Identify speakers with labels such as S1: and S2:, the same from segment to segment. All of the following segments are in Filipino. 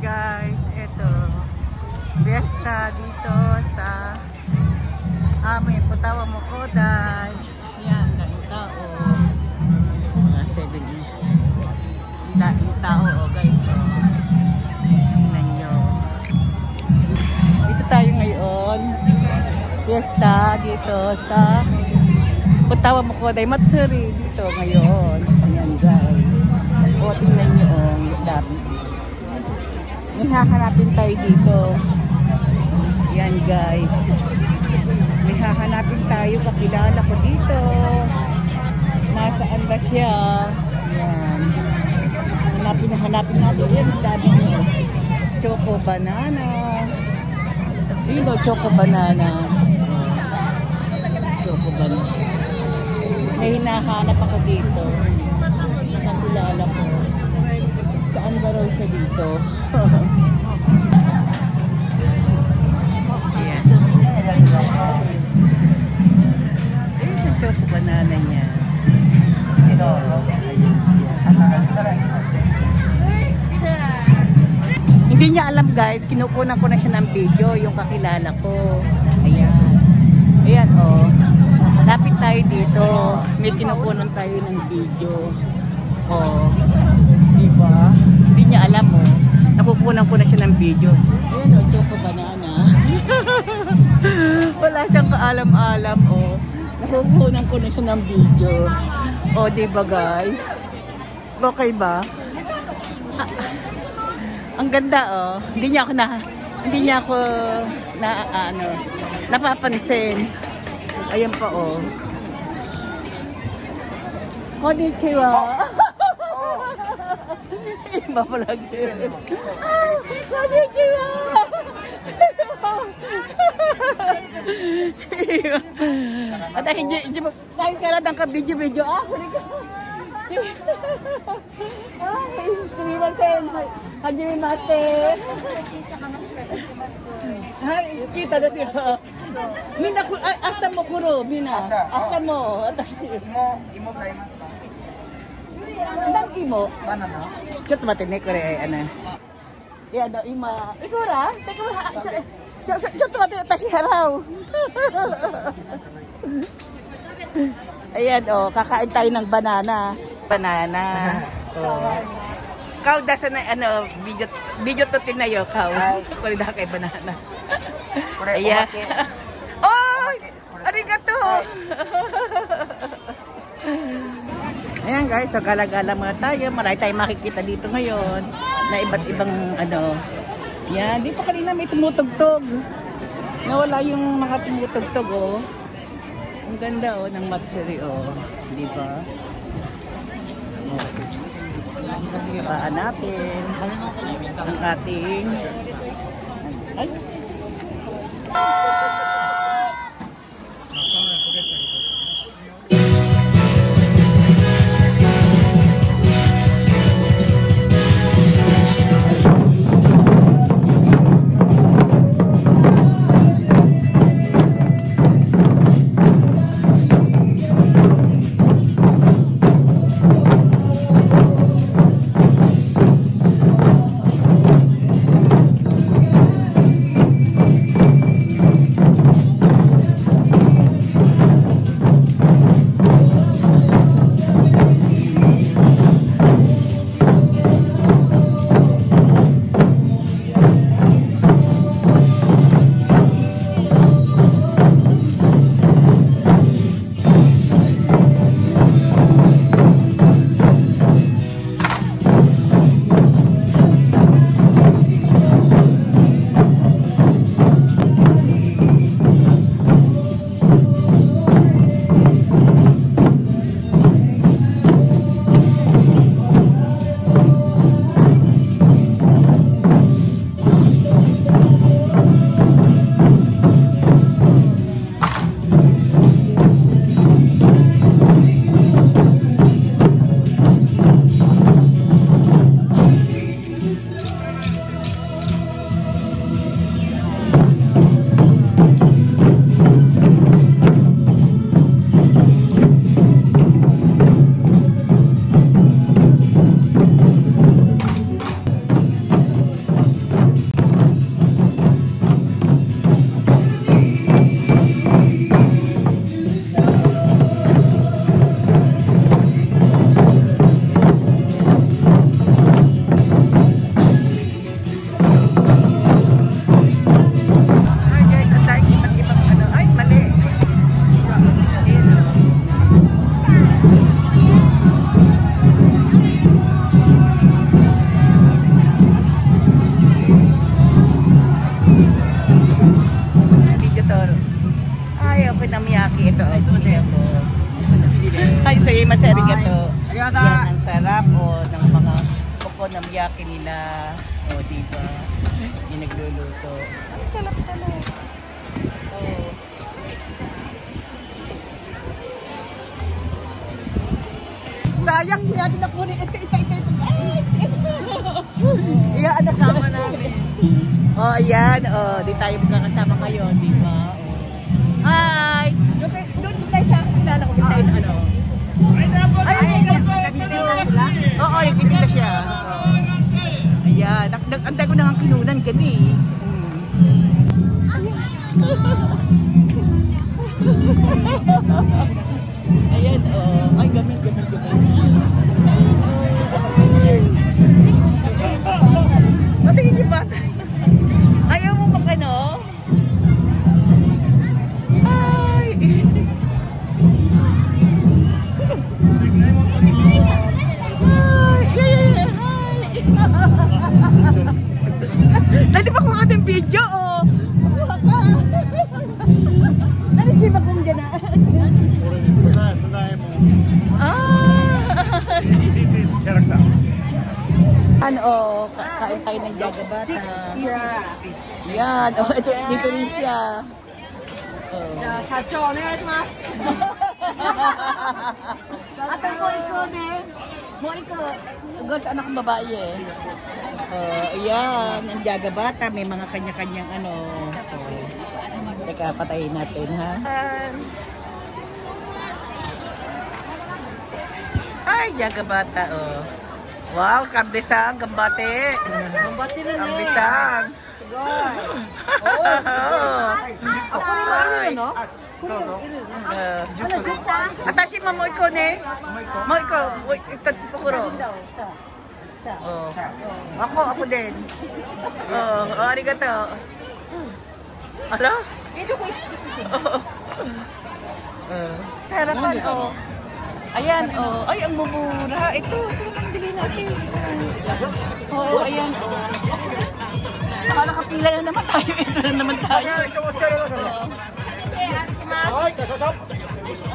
S1: guys, eto fiesta dito sa amin Putawa Mokoday. Yan, daing tao, mga 7 daing tao guys. Tingnan nyo, dito tayo ngayon, fiesta dito sa Putawa Mokoday Matsuri dito ngayon. Yan guys, o tingnan nyo ang dami. May hahanapin tayo dito. Yan guys, may hahanapin tayo, kakilala ko dito. Nasaan ba siya? Yan, hanapin natin. Yan, dami nyo. Choco banana. Dito, choco banana. Choco banana. May hinahanap ako dito. Nakilala ko. Saan ba raw siya dito? Ayan. Ayun yung choco banana niya. Hindi niya alam guys, kinukunan ko na siya ng video, yung kakilala ko. Ayan. Ayan oh. Lapit tayo dito. May kinukunan tayo ng video. Oh. Diba? Hindi niya alam oh. Nakukunan ko na siya ng video. Ayan oh, choco banana. Wala siyang kaalam-alam oh. Nakukunan ko na siya ng video. Oh, diba guys? Okay ba? Ang ganda oh. Hindi niya ako napapansin. Ayan pa oh. Konnichiwa. Iba pala siya. Konnichiwa. At hindi mo saan ka lang ka video ako. Ay, sumimasen. Hajimemate. Hai, kita na siya. Mina ko asta mo kuro, mina. Asta mo. Imo kaimasu ka? Andan imo? Banana. Chotto matte ne, kore ano. Ya do ima. Ikura? Teka, chotto matte, tashi haraw. Ayan oh, kakain tayo ng banana. Banana. Oh. Kau dasa na ano, video to tinayo kau. Kore da kay banana. Ayan. Oh, arigato. Ayan guys, so gala-gala mga tayo. Marami tayong makikita dito ngayon na iba't ibang ano. Yan, dito kanina may tumutugtog. Nawala yung mga tumutugtog oh. Ang ganda oh ng Matsuri oh. Di ba? Oh. Pahanapin ang ating ay teriyaki nila. O, diba? Yung nagluluto. Ang sarap talaga. Oh. Sayang, hindi natin nakunin. Ito. Iya, anak sama namin. Oh, ayan. Oh, di tayo magkakasama ngayon, di ba? Oh. Hi! Doon tayo sa kilala ko. Doon tayo na ano. Oo, nagtitinda siya. Ayan. Nag-antay ko na ang kinunan dyan eh. Ayan, oh. Ay, gamit. Matingin yung bata. Ayaw mo mag-ano? Ay! Dali pa kung ating video, oh! Ano siya ba kung dyan na? Ano, oh, kain kayo ng Jagabata. Yan, oh, ito, dito rin siya.
S2: Shacho, onegaishimasu.
S1: Ate ko, ikaw din. Mo ikaw. Ugod sa anak ng babae eh. Ayan, ang Jagabata. May mga kanya-kanyang ano. Teka, patayin natin ha. Ay, Jagabata oh. Wow, kambisang, gambate.
S2: Gambate na
S1: Kambisang.
S2: Sigay.
S1: Ako rin ano, no? Atashi mo ikaw ne? Mo ikaw. Itat si Pukuro. Ako din. Arigato. Ala? Sarapan, oh. Ayan, oh. Ay, ang mumura. Ito ang bili natin. Oo, ayan, oh. Nakapila na naman tayo. Ito na naman tayo.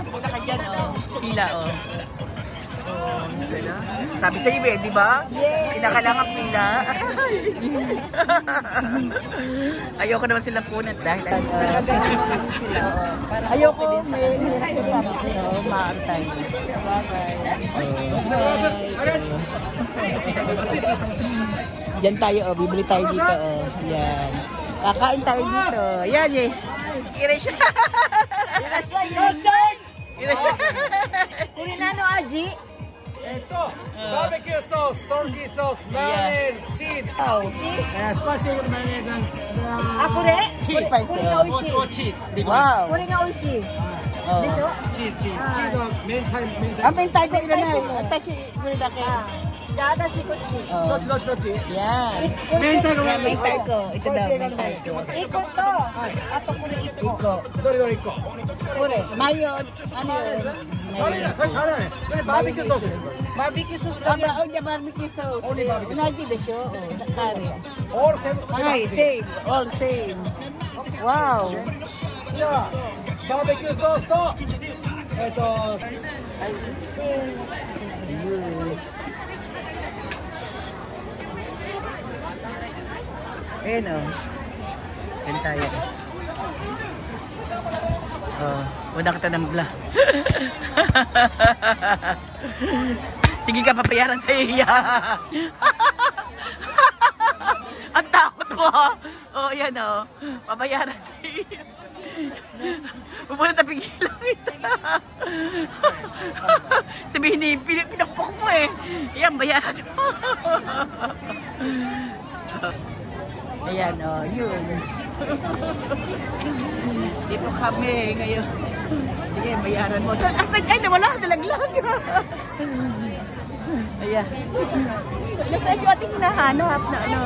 S1: Pila ka dyan, oh. Pila, oh. Sabi sa iyo, di ba? Kinakalangan pila. Ayoko naman silang punat dahil ayoko may maantay. Diyan tayo, oh. Bibili tayo dito, oh. Yan. Kakain tayo dito. Yan, eh. Irasya.
S2: Kurinano aji?
S3: Barbecue sauce, turkey sauce, mayonnaise, cheese. Spicy mayonnaise and
S1: Cheese.
S3: cheese.
S1: Wow.
S2: これが美味しい。でしょ？
S3: Cheese. Cheeseは明太。
S1: Ang pintay ko ilanay. Atashi, gulida kayo.
S2: じゃあ私こっち。
S3: どっち
S1: Yan.
S3: 明太子
S1: Mentay ko. Ito daw, mentay ko.
S2: 一個とあとこれ一個。
S3: どれ1個
S1: Kure, mayo. Ano yun? Mayo.
S3: バーベキューソース
S2: Barbecue sauce
S1: Aba, oh, the barbecue sauce. Unaji de siya. Kare.
S3: All seven.
S1: Hi, same. All same. Wow.
S3: じゃあバーベキューソースと
S1: Ayan o. Ayan tayo. Wala kita ng bla. Sige ka, papayaran sa iya. Ang takot mo. Oh, yan o. Papayaran sa iya. Pupunta na pigilan kita. Sabihin ni, pinakpok mo eh. Ayan, bayaran mo. Ayan o, yun. Dito kami ngayon. Sige, bayaran mo. Asan? Ay, nawala. Nalaglag. Ayan. Nasaan yung ating hinahanap na ano?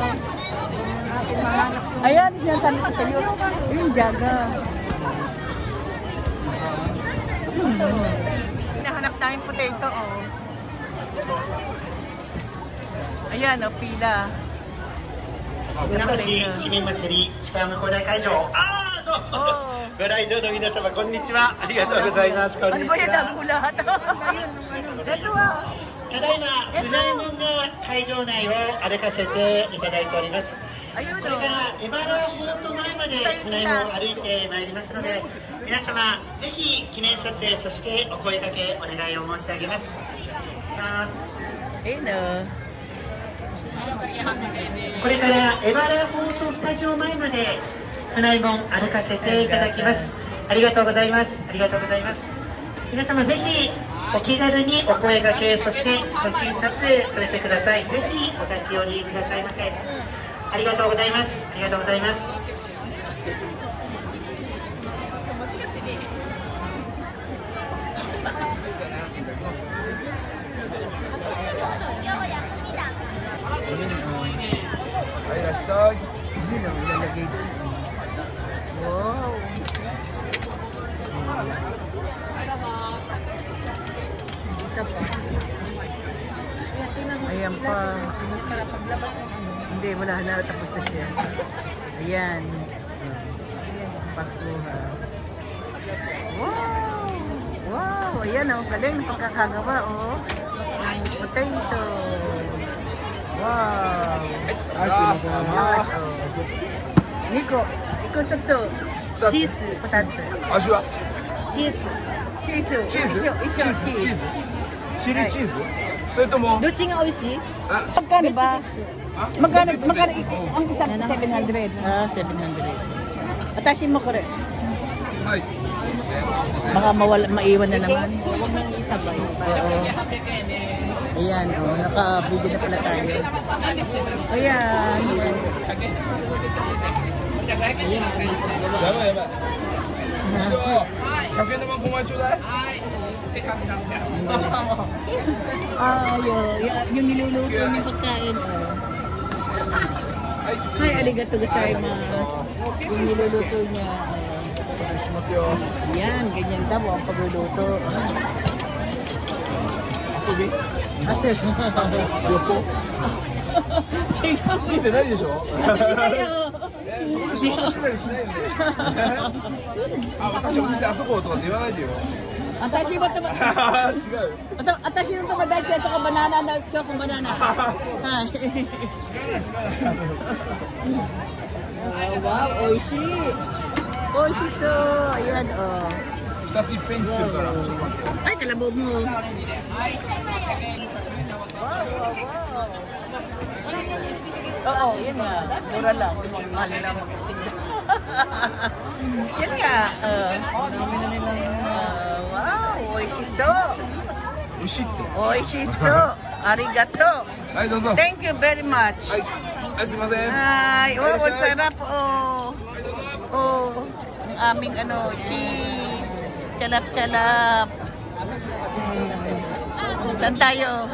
S1: Ayan, sinasabi ko sa iyo. Yung Jaga. Hinahanap namin potato, oh. Ayan, oh, pila.
S4: 船橋市民祭り北山広大会場どうもご来場の皆様こんにちはありがとうございますこんにちはただいま船右衛門が会場内を歩かせていただいております。これからエバラフォート前まで船右衛門を歩いてまいりますので、皆様ぜひ記念撮影、そしてお声掛けお願いを申し上げます。これからエバラフォートスタジオ前まで船右衛門歩かせていただきます。ありがとうございます。ありがとうございます。皆様ぜひお気軽にお声掛け、そして写真撮影されてください。ぜひお立ち寄りくださいませ。ありがとうございます。ありがとうございます。
S3: はい、いらっしゃい。
S1: Wow.
S2: Isa pa. Ayan, tingnan mo.
S1: Ayan pa.
S2: Para paglabas ng ano.
S1: Hindi, wala na. Tapos na siya. Ayan.
S2: Ayan.
S1: Pagkuha. Wow! Wow! Ayan oh. Galing ng pagkakagawa oh. Potato. Wow! Gosh oh. Nico, Nico ちょっとチーズ2つ。
S3: 味は
S2: チーズ。
S1: チーズ。
S3: チーズ
S1: 一緒チーズ。
S3: チリチーズそれとも
S2: どっちが美味しい
S1: Magkano ba? Magkano ang isang 700?
S2: 700.
S1: 700. Atasin mo ko rin.
S3: はい
S1: Baka maiwan na naman.
S2: Huwag nang isabay.
S1: Oo. Ayan, oh, naka-video na pala tayo. Ayan.
S3: やばい師匠100円玉5枚ちょうだい
S1: Yung niluluto niyang pagkain. Oh.
S3: はい
S1: Ay, arigato gozaimasu. Yung niluluto niya. Yan, ganyan daw ang pagluluto.
S3: 遊び
S1: Kasi,
S3: 旅行住んでないでしょそこで仕事したりしないんであ、私お店あそことかって言わないでよ
S1: Atashi mo ito.
S3: 違う
S1: Atashi nung tumaday siya sa banana na choco banana. Hi. Wow, oishi. Oishi so. Ayan, oh.
S3: 2ついっぺんに作るから
S1: Ay, kalabaw mo. Oo, yun nga. Mura lang. Mahal lang magtinda. Yan nga.
S2: Marami na nilang
S1: Wow, oishiso.
S3: 美味しいって
S1: Oishiso. Arigato.
S3: はいどうぞはい
S1: Thank you very much.
S3: はいすいませんは
S1: Ay, oh, sarap oh.
S3: いどうぞ
S1: Oh, ang aming ano, cheese. Chalap-chalap. Saan tayo?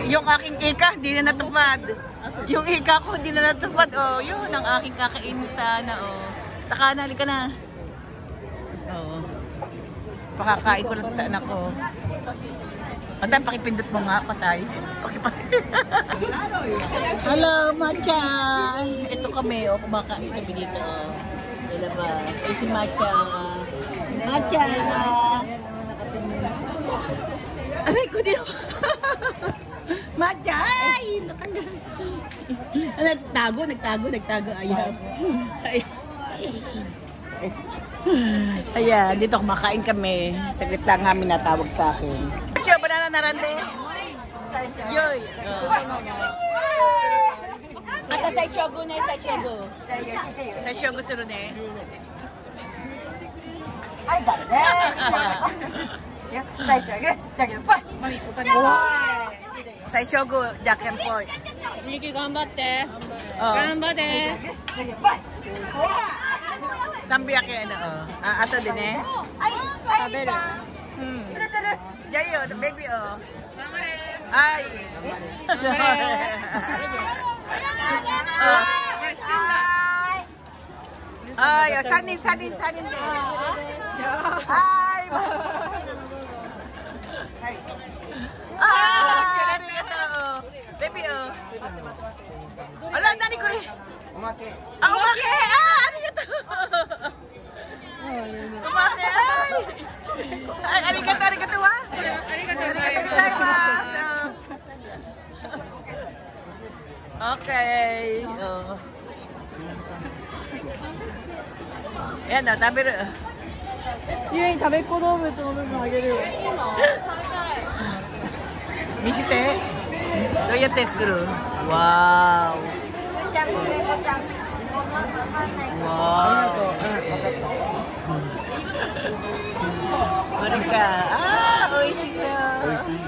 S1: Yung aking ika, di na natupad. Yung ika ko, di na natupad. Oh, yun ang aking kakainin sana. Oh. Saka na, halika na. Oh. Pakakain ko lang sa anak ko. Patay, pakipindot mo nga, patay. Hello, Macha. Ito kami, oh, kumakain kami dito. Oh. Ilabas. Eh, si Macha. Macha. Aray ko dito. Macha! Ay! Nagtago. Ayan. Ayan, dito kumakain kami. Saglit lang kami natawag sa akin. Macha, banana narande? Yoy! Ata sa shogo na sa shogo. Sa shogo suru ne.
S2: Ay, dali. Sai shogo. Jagen po. Mami,
S1: Sa shogo, jaken po.
S2: みゆき頑張って。
S1: Oh.
S2: 頑張って。
S1: Sambiyak yan, oh. Ato din eh.
S2: 食べる。
S1: Yayo, the baby, oh. Ay. Ay, oh, sanin din. Ay. Ay, arigato, oh. Baby, oh. Ala, nani ko rin. Umake. Umake. Arigato. Umake, ay. Ay, arigato, ah. Okay. Oh. Ayan na, tabi rin.
S2: ゆうに食べっ子動物の部分あげるよ。
S1: 見せて。どうやって作る？わーお。わーお。これか。あー、おいしそう。おいしい。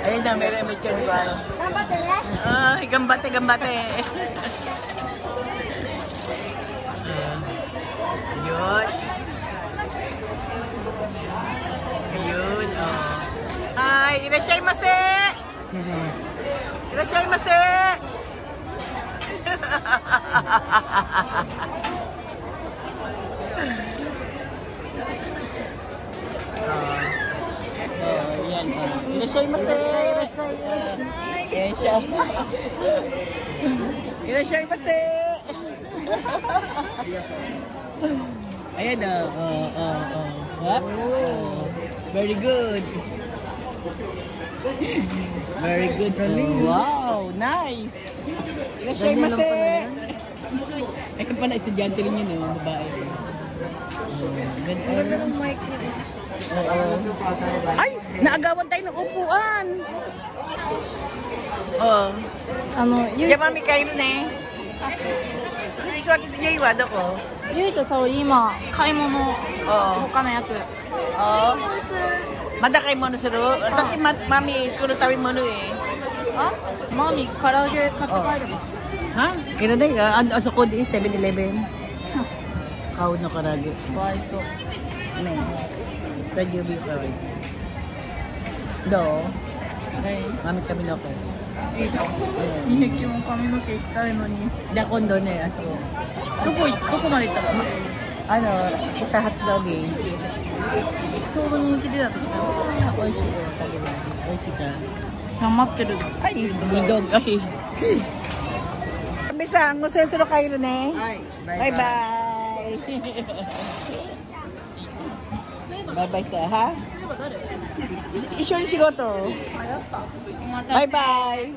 S1: Ayun na, may chance na.
S2: 頑張ってね。
S1: Ay, gambate, gambate. Ayun. Ayun, oh. Ay, irashaimase! Irashaimase! Ayan, irashaimase! Ayan siya. Irashaimase! Ayan na. What? Very good. Very good. Wow, nice. Irashaimase! Ay, kung pa na estudyante rin yun, babae. Ganda ng mic niya. Ay, naagawan tayo ng upuan. Oh.
S2: ゆい
S1: Yamami kayo ne. Yui wa doko?
S2: ゆいと沙織今買い物
S1: Oh.
S2: 他のやつ
S1: Oh. Mada kayo mono suru. Kasi mami siguro tawin mono eh.
S2: あマミ唐揚げ買って帰れば
S1: Ha? Kira na ka? Ano sa kod is 7-Eleven? Kaud na karagi.
S2: バイト
S1: Ne. Pwede yung bitaw. Do. Mami kami na ko.
S2: 2匹も髪の毛行きたいのに
S1: Da kondo ne aso.
S2: どこまで行ったの
S1: Ano, kita Hatsudogi.
S2: ちょうど人気出た時だ
S1: Oishi ko. Oishi ka.
S2: 頑張ってる
S1: Ay, bulldog ay. Bisa, ang musensuro kayo ne. Bye bye. Bye bye sa ha. Ishuri shigoto.
S2: また
S1: Bye bye.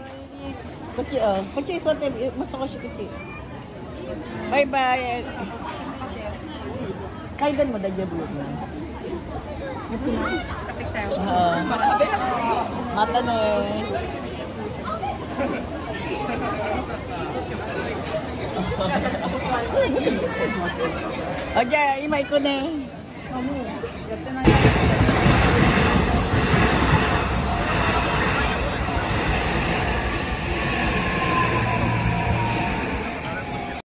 S1: Kuchi oh. Kuchi swate masako shi kuchi. Bye bye. Kaidan mo dadya bulo mo. Mata ne. O, Jaya, imay ko ne.
S2: あもうやってない